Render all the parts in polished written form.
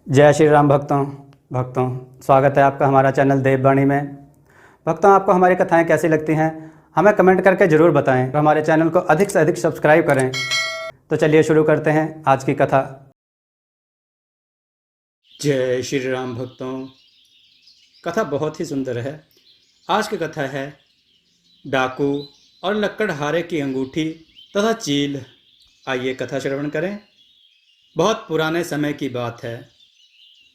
जय श्री राम भक्तों स्वागत है आपका हमारा चैनल देववाणी में। भक्तों, आपको हमारी कथाएं कैसी लगती हैं हमें कमेंट करके ज़रूर बताएं और हमारे चैनल को अधिक से अधिक सब्सक्राइब करें। तो चलिए शुरू करते हैं आज की कथा। जय श्री राम भक्तों, कथा बहुत ही सुंदर है। आज की कथा है डाकू और लक्कड़हारे की अंगूठी तथा चील। आइए कथा श्रवण करें। बहुत पुराने समय की बात है।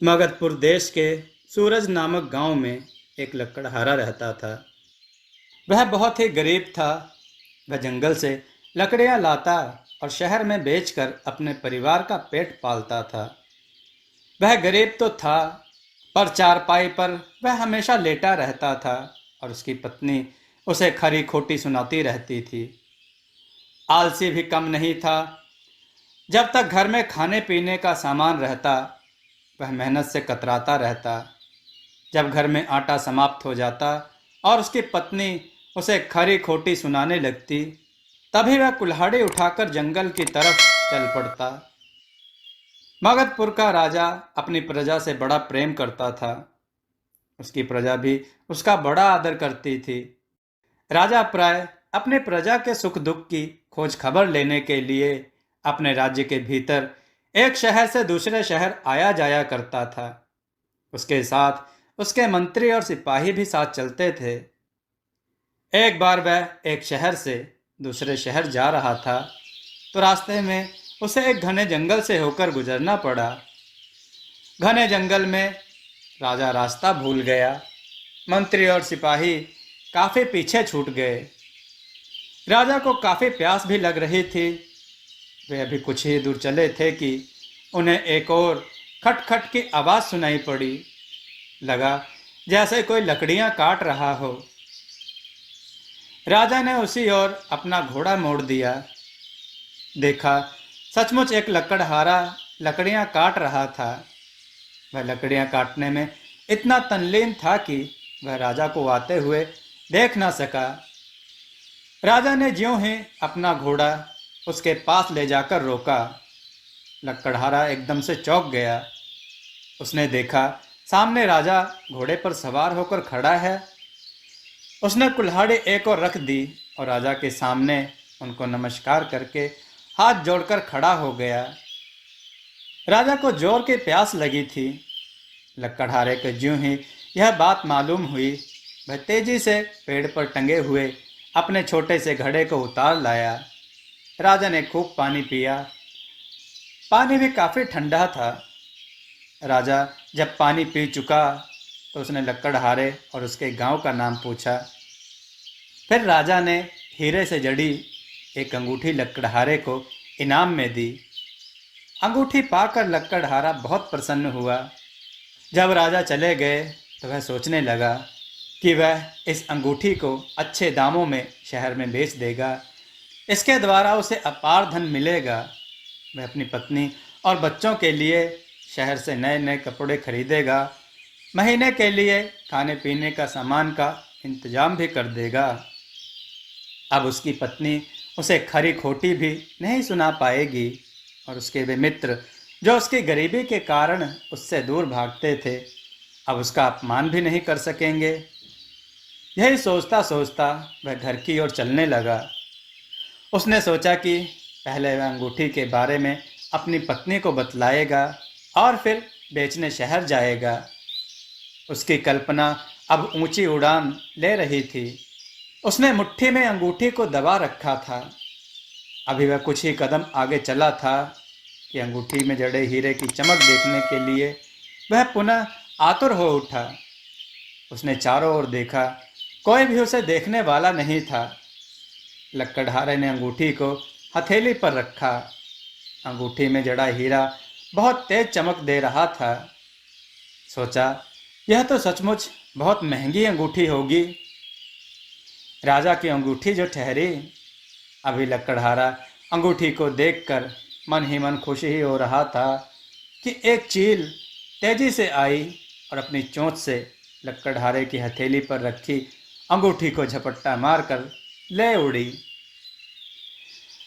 मगधपुर देश के सूरज नामक गांव में एक लकड़हारा रहता था। वह बहुत ही गरीब था। वह जंगल से लकड़ियां लाता और शहर में बेचकर अपने परिवार का पेट पालता था। वह गरीब तो था, पर चारपाई पर वह हमेशा लेटा रहता था और उसकी पत्नी उसे खरी खोटी सुनाती रहती थी। आलसी भी कम नहीं था। जब तक घर में खाने पीने का सामान रहता, वह मेहनत से कतराता रहता। जब घर में आटा समाप्त हो जाता और उसकी पत्नी उसे खरी खोटी सुनाने लगती, तभी वह कुल्हाड़ी उठाकर जंगल की तरफ चल पड़ता। मगधपुर का राजा अपनी प्रजा से बड़ा प्रेम करता था। उसकी प्रजा भी उसका बड़ा आदर करती थी। राजा प्राय अपनी प्रजा के सुख दुख की खोज खबर लेने के लिए अपने राज्य के भीतर एक शहर से दूसरे शहर आया जाया करता था। उसके साथ उसके मंत्री और सिपाही भी साथ चलते थे। एक बार वह एक शहर से दूसरे शहर जा रहा था, तो रास्ते में उसे एक घने जंगल से होकर गुजरना पड़ा। घने जंगल में राजा रास्ता भूल गया। मंत्री और सिपाही काफी पीछे छूट गए। राजा को काफी प्यास भी लग रही थी। वे अभी कुछ ही दूर चले थे कि उन्हें एक और खटखट की आवाज सुनाई पड़ी। लगा जैसे कोई लकड़ियां काट रहा हो। राजा ने उसी ओर अपना घोड़ा मोड़ दिया। देखा, सचमुच एक लकड़हारा लकड़ियां काट रहा था। वह लकड़ियां काटने में इतना तल्लीन था कि वह राजा को आते हुए देख न सका। राजा ने ज्यों ही अपना घोड़ा उसके पास ले जाकर रोका, लकड़हारा एकदम से चौंक गया। उसने देखा सामने राजा घोड़े पर सवार होकर खड़ा है। उसने कुल्हाड़ी एक और रख दी और राजा के सामने उनको नमस्कार करके हाथ जोड़कर खड़ा हो गया। राजा को जोर की प्यास लगी थी। लकड़हारे को ज्यों ही यह बात मालूम हुई, वह तेजी से पेड़ पर टंगे हुए अपने छोटे से घड़े को उतार लाया। राजा ने खूब पानी पिया। पानी भी काफी ठंडा था। राजा जब पानी पी चुका तो उसने लकड़हारे और उसके गांव का नाम पूछा। फिर राजा ने हीरे से जड़ी एक अंगूठी लकड़हारे को इनाम में दी। अंगूठी पाकर लकड़हारा बहुत प्रसन्न हुआ। जब राजा चले गए तो वह सोचने लगा कि वह इस अंगूठी को अच्छे दामों में शहर में बेच देगा। इसके द्वारा उसे अपार धन मिलेगा। वह अपनी पत्नी और बच्चों के लिए शहर से नए नए कपड़े खरीदेगा। महीने के लिए खाने पीने का सामान का इंतजाम भी कर देगा। अब उसकी पत्नी उसे खरी खोटी भी नहीं सुना पाएगी और उसके वे मित्र जो उसकी गरीबी के कारण उससे दूर भागते थे, अब उसका अपमान भी नहीं कर सकेंगे। यही सोचता सोचता वह घर की ओर चलने लगा। उसने सोचा कि पहले वह अंगूठी के बारे में अपनी पत्नी को बतलाएगा और फिर बेचने शहर जाएगा। उसकी कल्पना अब ऊंची उड़ान ले रही थी। उसने मुट्ठी में अंगूठी को दबा रखा था। अभी वह कुछ ही कदम आगे चला था कि अंगूठी में जड़े हीरे की चमक देखने के लिए वह पुनः आतुर हो उठा। उसने चारों ओर देखा, कोई भी उसे देखने वाला नहीं था। लकड़हारे ने अंगूठी को हथेली पर रखा। अंगूठी में जड़ा हीरा बहुत तेज चमक दे रहा था। सोचा, यह तो सचमुच बहुत महंगी अंगूठी होगी। राजा की अंगूठी जो ठहरी। अभी लकड़हारा अंगूठी को देखकर मन ही मन खुश ही हो रहा था कि एक चील तेजी से आई और अपनी चोंच से लकड़हारे की हथेली पर रखी अंगूठी को झपट्टा मारकर ले उड़ी।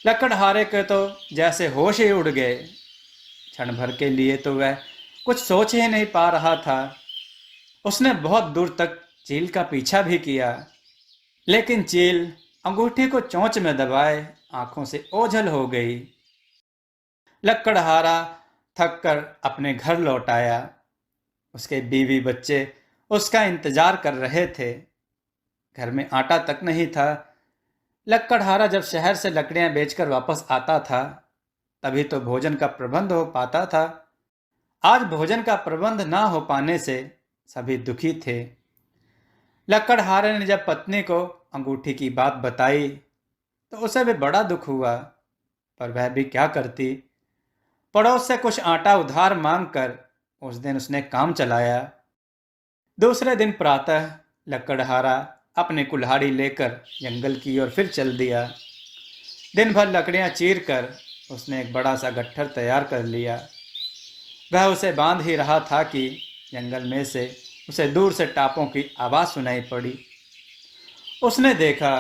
लकड़हारे के तो जैसे होश ही उड़ गए। क्षण भर के लिए तो वह कुछ सोच ही नहीं पा रहा था। उसने बहुत दूर तक चील का पीछा भी किया, लेकिन चील अंगूठी को चोंच में दबाए आंखों से ओझल हो गई। लकड़हारा थक कर अपने घर लौट आया। उसके बीवी बच्चे उसका इंतजार कर रहे थे। घर में आटा तक नहीं था। लकड़हारा जब शहर से लकड़ियां बेचकर वापस आता था, तभी तो भोजन का प्रबंध हो पाता था। आज भोजन का प्रबंध ना हो पाने से सभी दुखी थे। लकड़हारे ने जब पत्नी को अंगूठी की बात बताई तो उसे भी बड़ा दुख हुआ, पर वह भी क्या करती। पड़ोस से कुछ आटा उधार मांगकर उस दिन उसने काम चलाया। दूसरे दिन प्रातः लकड़हारा अपनी कुल्हाड़ी लेकर जंगल की ओर फिर चल दिया। दिन भर लकड़ियां चीर कर उसने एक बड़ा सा गट्ठर तैयार कर लिया। वह उसे बांध ही रहा था कि जंगल में से उसे दूर से टापों की आवाज़ सुनाई पड़ी। उसने देखा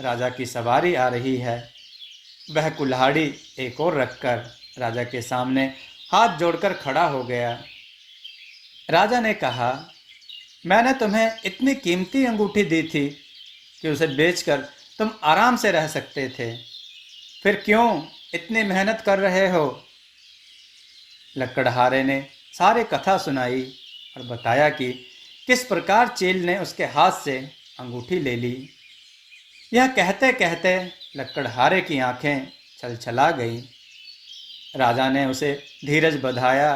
राजा की सवारी आ रही है। वह कुल्हाड़ी एक और रखकर राजा के सामने हाथ जोड़कर खड़ा हो गया। राजा ने कहा, मैंने तुम्हें इतनी कीमती अंगूठी दी थी कि उसे बेचकर तुम आराम से रह सकते थे, फिर क्यों इतनी मेहनत कर रहे हो। लकड़हारे ने सारी कथा सुनाई और बताया कि किस प्रकार चील ने उसके हाथ से अंगूठी ले ली। यह कहते कहते लकड़हारे की आंखें छलछला गईं। राजा ने उसे धीरज बंधाया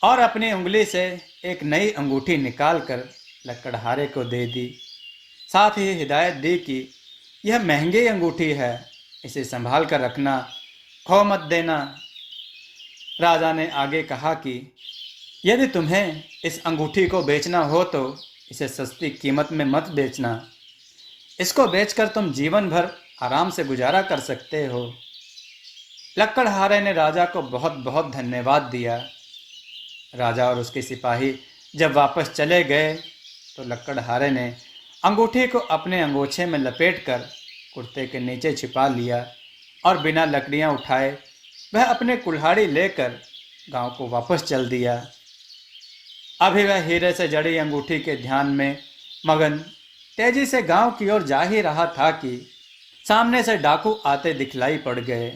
और अपनी उंगली से एक नई अंगूठी निकालकर लकड़हारे को दे दी। साथ ही हिदायत दी कि यह महंगी अंगूठी है, इसे संभाल कर रखना, खो मत देना। राजा ने आगे कहा कि यदि तुम्हें इस अंगूठी को बेचना हो तो इसे सस्ती कीमत में मत बेचना। इसको बेचकर तुम जीवन भर आराम से गुजारा कर सकते हो। लकड़हारे ने राजा को बहुत बहुत धन्यवाद दिया। राजा और उसके सिपाही जब वापस चले गए तो लकड़हारे ने अंगूठी को अपने अंगोछे में लपेटकर कुर्ते के नीचे छिपा लिया और बिना लकड़ियां उठाए वह अपने कुल्हाड़ी लेकर गांव को वापस चल दिया। अभी वह हीरे से जड़ी अंगूठी के ध्यान में मगन तेजी से गांव की ओर जा ही रहा था कि सामने से डाकू आते दिखलाई पड़ गए।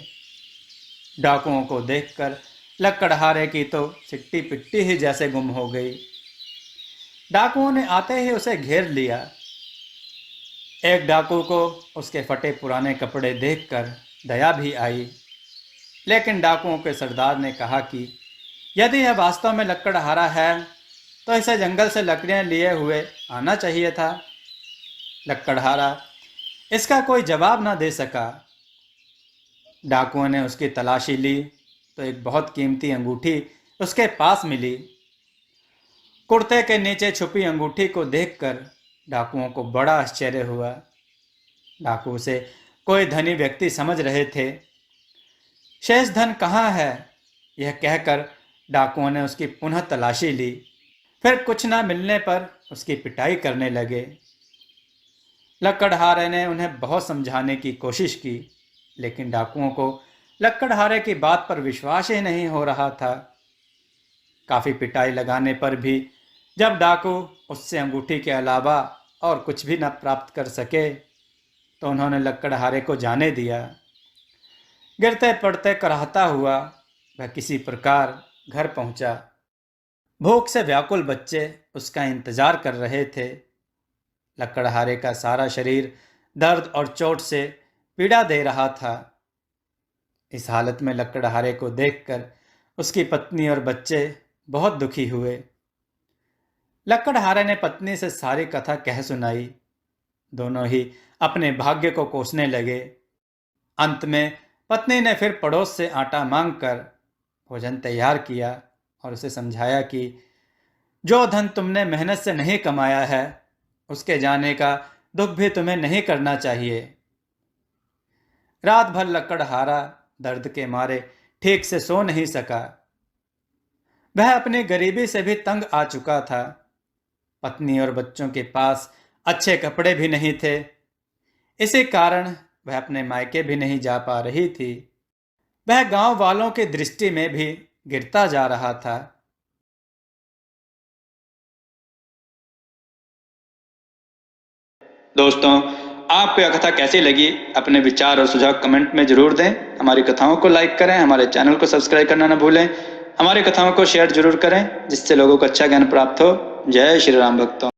डाकुओं को देखकर लकड़हारे की तो सिट्टी पिट्टी ही जैसे गुम हो गई। डाकुओं ने आते ही उसे घेर लिया। एक डाकू को उसके फटे पुराने कपड़े देखकर दया भी आई, लेकिन डाकुओं के सरदार ने कहा कि यदि यह वास्तव में लकड़हारा है तो इसे जंगल से लकड़ियां लिए हुए आना चाहिए था। लकड़हारा इसका कोई जवाब ना दे सका। डाकुओं ने उसकी तलाशी ली तो एक बहुत कीमती अंगूठी उसके पास मिली। कुर्ते के नीचे छुपी अंगूठी को देखकर डाकुओं को बड़ा आश्चर्य हुआ। डाकू उसे कोई धनी व्यक्ति समझ रहे थे। शेष धन कहाँ है, यह कहकर डाकुओं ने उसकी पुनः तलाशी ली। फिर कुछ ना मिलने पर उसकी पिटाई करने लगे। लकड़हारे ने उन्हें बहुत समझाने की कोशिश की, लेकिन डाकुओं को लकड़हारे की बात पर विश्वास ही नहीं हो रहा था। काफ़ी पिटाई लगाने पर भी जब डाकू उससे अंगूठी के अलावा और कुछ भी न प्राप्त कर सके तो उन्होंने लकड़हारे को जाने दिया। गिरते पड़ते कराहता हुआ वह किसी प्रकार घर पहुंचा। भूख से व्याकुल बच्चे उसका इंतजार कर रहे थे। लकड़हारे का सारा शरीर दर्द और चोट से पीड़ा दे रहा था। इस हालत में लकड़हारे को देखकर उसकी पत्नी और बच्चे बहुत दुखी हुए। लकड़हारे ने पत्नी से सारी कथा कह सुनाई। दोनों ही अपने भाग्य को कोसने लगे। अंत में पत्नी ने फिर पड़ोस से आटा मांगकर भोजन तैयार किया और उसे समझाया कि जो धन तुमने मेहनत से नहीं कमाया है उसके जाने का दुख भी तुम्हें नहीं करना चाहिए। रात भर लकड़हारा दर्द के मारे ठीक से सो नहीं सका। वह अपनी गरीबी से भी तंग आ चुका था। पत्नी और बच्चों के पास अच्छे कपड़े भी नहीं थे। इसी कारण वह अपने मायके भी नहीं जा पा रही थी। वह गांव वालों की दृष्टि में भी गिरता जा रहा था। दोस्तों, आपको यह कथा कैसी लगी? अपने विचार और सुझाव कमेंट में जरूर दें। हमारी कथाओं को लाइक करें, हमारे चैनल को सब्सक्राइब करना न भूलें। हमारी कथाओं को शेयर जरूर करें जिससे लोगों को अच्छा ज्ञान प्राप्त हो। जय श्री राम भक्तों।